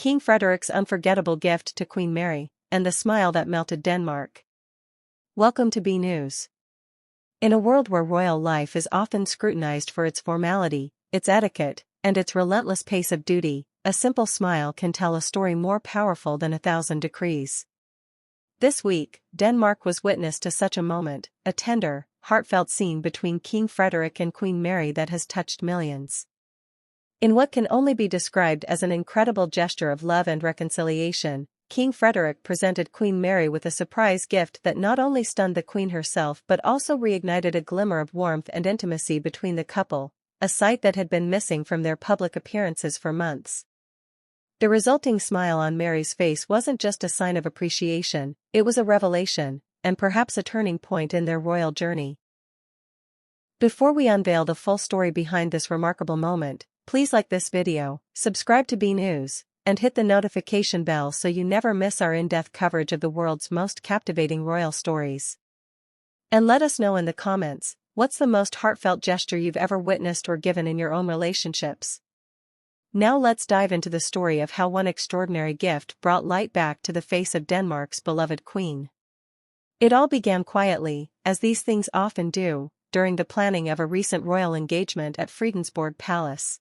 King Frederik's unforgettable gift to Queen Mary, and the smile that melted Denmark. Welcome to BNews. In a world where royal life is often scrutinized for its formality, its etiquette, and its relentless pace of duty, a simple smile can tell a story more powerful than 1,000 decrees. This week, Denmark was witness to such a moment, a tender, heartfelt scene between King Frederik and Queen Mary that has touched millions. In what can only be described as an incredible gesture of love and reconciliation, King Frederik presented Queen Mary with a surprise gift that not only stunned the Queen herself but also reignited a glimmer of warmth and intimacy between the couple, a sight that had been missing from their public appearances for months. The resulting smile on Mary's face wasn't just a sign of appreciation, it was a revelation, and perhaps a turning point in their royal journey. Before we unveil the full story behind this remarkable moment, please like this video, subscribe to BNews, and hit the notification bell so you never miss our in-depth coverage of the world's most captivating royal stories. And let us know in the comments, what's the most heartfelt gesture you've ever witnessed or given in your own relationships? Now let's dive into the story of how one extraordinary gift brought light back to the face of Denmark's beloved queen. It all began quietly, as these things often do, during the planning of a recent royal engagement at Fredensborg Palace.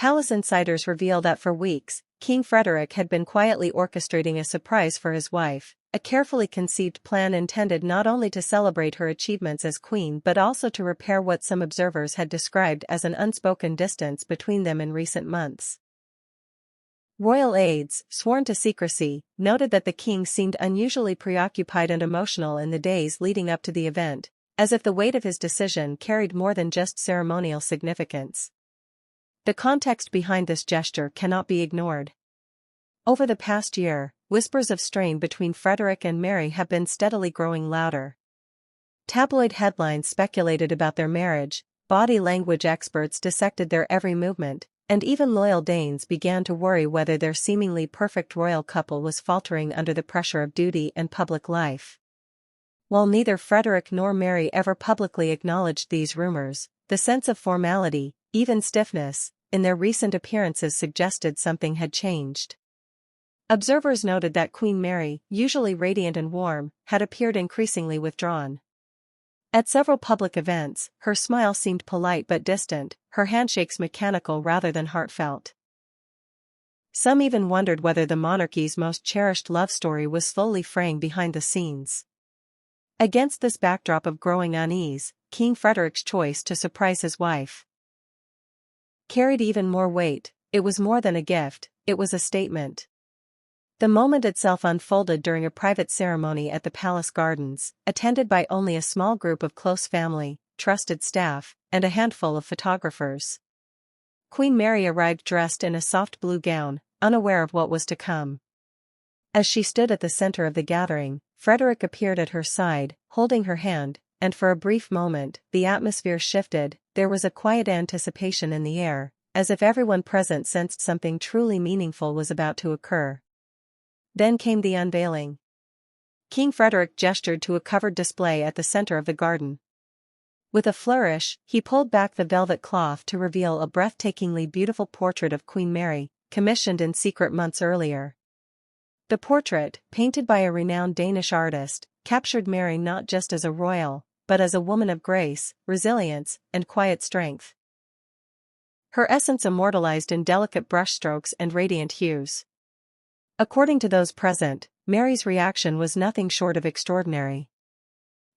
Palace insiders reveal that for weeks, King Frederik had been quietly orchestrating a surprise for his wife, a carefully conceived plan intended not only to celebrate her achievements as queen but also to repair what some observers had described as an unspoken distance between them in recent months. Royal aides, sworn to secrecy, noted that the king seemed unusually preoccupied and emotional in the days leading up to the event, as if the weight of his decision carried more than just ceremonial significance. The context behind this gesture cannot be ignored. Over the past year, whispers of strain between Frederik and Mary have been steadily growing louder. Tabloid headlines speculated about their marriage, body language experts dissected their every movement, and even loyal Danes began to worry whether their seemingly perfect royal couple was faltering under the pressure of duty and public life. While neither Frederik nor Mary ever publicly acknowledged these rumors, the sense of formality, even stiffness, in their recent appearances suggested something had changed. Observers noted that Queen Mary, usually radiant and warm, had appeared increasingly withdrawn. At several public events, her smile seemed polite but distant, her handshakes mechanical rather than heartfelt. Some even wondered whether the monarchy's most cherished love story was slowly fraying behind the scenes. Against this backdrop of growing unease, King Frederik's choice to surprise his wife carried even more weight. It was more than a gift, it was a statement. The moment itself unfolded during a private ceremony at the palace gardens, attended by only a small group of close family, trusted staff, and a handful of photographers. Queen Mary arrived dressed in a soft blue gown, unaware of what was to come. As she stood at the center of the gathering, Frederik appeared at her side, holding her hand, and for a brief moment, the atmosphere shifted. There was a quiet anticipation in the air, as if everyone present sensed something truly meaningful was about to occur. Then came the unveiling. King Frederik gestured to a covered display at the center of the garden. With a flourish, he pulled back the velvet cloth to reveal a breathtakingly beautiful portrait of Queen Mary, commissioned in secret months earlier. The portrait, painted by a renowned Danish artist, captured Mary not just as a royal, but as a woman of grace, resilience, and quiet strength. Her essence immortalized in delicate brushstrokes and radiant hues. According to those present, Mary's reaction was nothing short of extraordinary.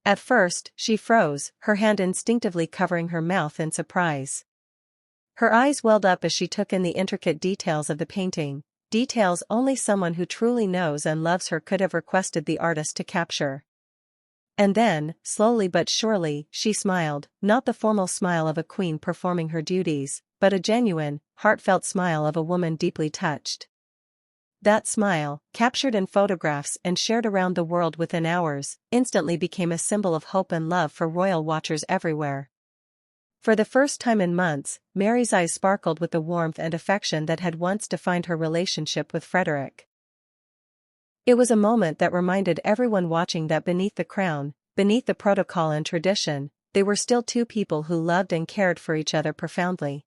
At first, she froze, her hand instinctively covering her mouth in surprise. Her eyes welled up as she took in the intricate details of the painting, details only someone who truly knows and loves her could have requested the artist to capture. And then, slowly but surely, she smiled, not the formal smile of a queen performing her duties, but a genuine, heartfelt smile of a woman deeply touched. That smile, captured in photographs and shared around the world within hours, instantly became a symbol of hope and love for royal watchers everywhere. For the first time in months, Mary's eyes sparkled with the warmth and affection that had once defined her relationship with Frederik. It was a moment that reminded everyone watching that beneath the crown, beneath the protocol and tradition, they were still two people who loved and cared for each other profoundly.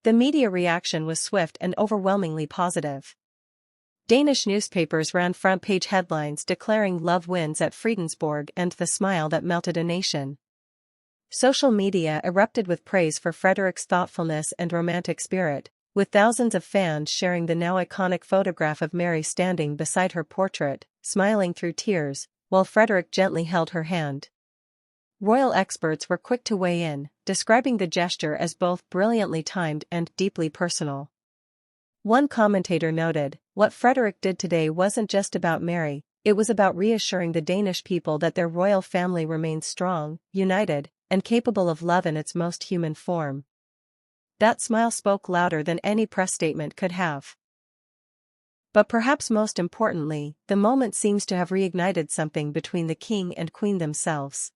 The media reaction was swift and overwhelmingly positive. Danish newspapers ran front-page headlines declaring love wins at Fredensborg and the smile that melted a nation. Social media erupted with praise for Frederik's thoughtfulness and romantic spirit, with thousands of fans sharing the now iconic photograph of Mary standing beside her portrait, smiling through tears, while Frederik gently held her hand. Royal experts were quick to weigh in, describing the gesture as both brilliantly timed and deeply personal. One commentator noted, "What Frederik did today wasn't just about Mary, it was about reassuring the Danish people that their royal family remains strong, united, and capable of love in its most human form." That smile spoke louder than any press statement could have. But perhaps most importantly, the moment seems to have reignited something between the king and queen themselves.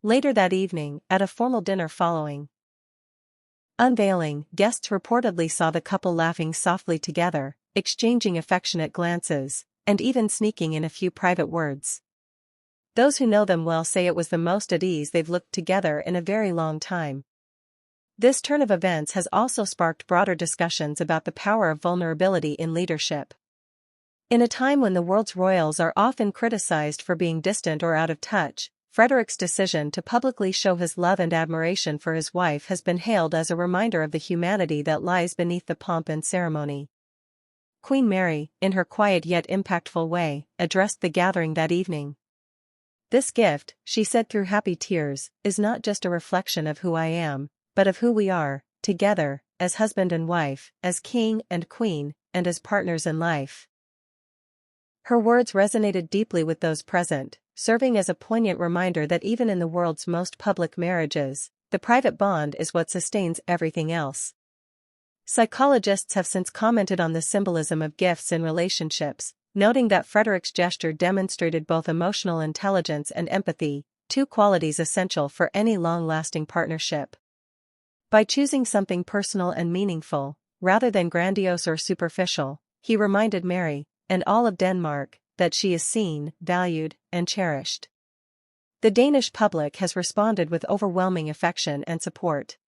Later that evening, at a formal dinner following unveiling, guests reportedly saw the couple laughing softly together, exchanging affectionate glances, and even sneaking in a few private words. Those who know them well say it was the most at ease they've looked together in a very long time. This turn of events has also sparked broader discussions about the power of vulnerability in leadership. In a time when the world's royals are often criticized for being distant or out of touch, Frederik's decision to publicly show his love and admiration for his wife has been hailed as a reminder of the humanity that lies beneath the pomp and ceremony. Queen Mary, in her quiet yet impactful way, addressed the gathering that evening. "This gift," she said through happy tears, "is not just a reflection of who I am, but of who we are, together, as husband and wife, as king and queen, and as partners in life." Her words resonated deeply with those present, serving as a poignant reminder that even in the world's most public marriages, the private bond is what sustains everything else. Psychologists have since commented on the symbolism of gifts in relationships, noting that Frederik's gesture demonstrated both emotional intelligence and empathy, two qualities essential for any long-lasting partnership. By choosing something personal and meaningful, rather than grandiose or superficial, he reminded Mary, and all of Denmark, that she is seen, valued, and cherished. The Danish public has responded with overwhelming affection and support.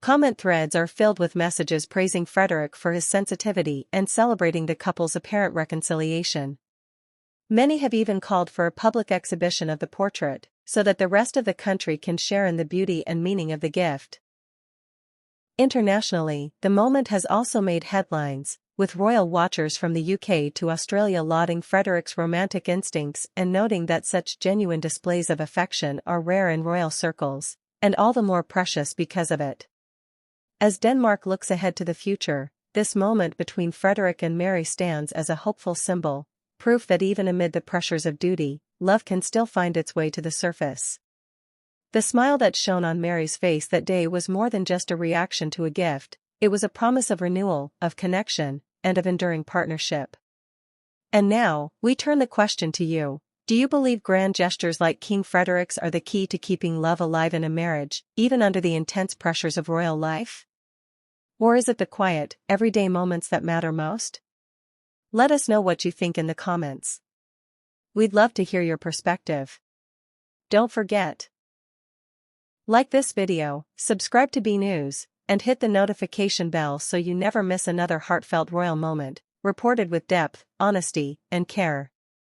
Comment threads are filled with messages praising Frederik for his sensitivity and celebrating the couple's apparent reconciliation. Many have even called for a public exhibition of the portrait, so that the rest of the country can share in the beauty and meaning of the gift. Internationally, the moment has also made headlines, with royal watchers from the UK to Australia lauding Frederik's romantic instincts and noting that such genuine displays of affection are rare in royal circles, and all the more precious because of it. As Denmark looks ahead to the future, this moment between Frederik and Mary stands as a hopeful symbol, proof that even amid the pressures of duty, love can still find its way to the surface. The smile that shone on Mary's face that day was more than just a reaction to a gift, it was a promise of renewal, of connection, and of enduring partnership. And now, we turn the question to you. Do you believe grand gestures like King Frederik's are the key to keeping love alive in a marriage, even under the intense pressures of royal life? Or is it the quiet, everyday moments that matter most? Let us know what you think in the comments. We'd love to hear your perspective. Don't forget. Like this video, subscribe to BNews, and hit the notification bell so you never miss another heartfelt royal moment, reported with depth, honesty, and care.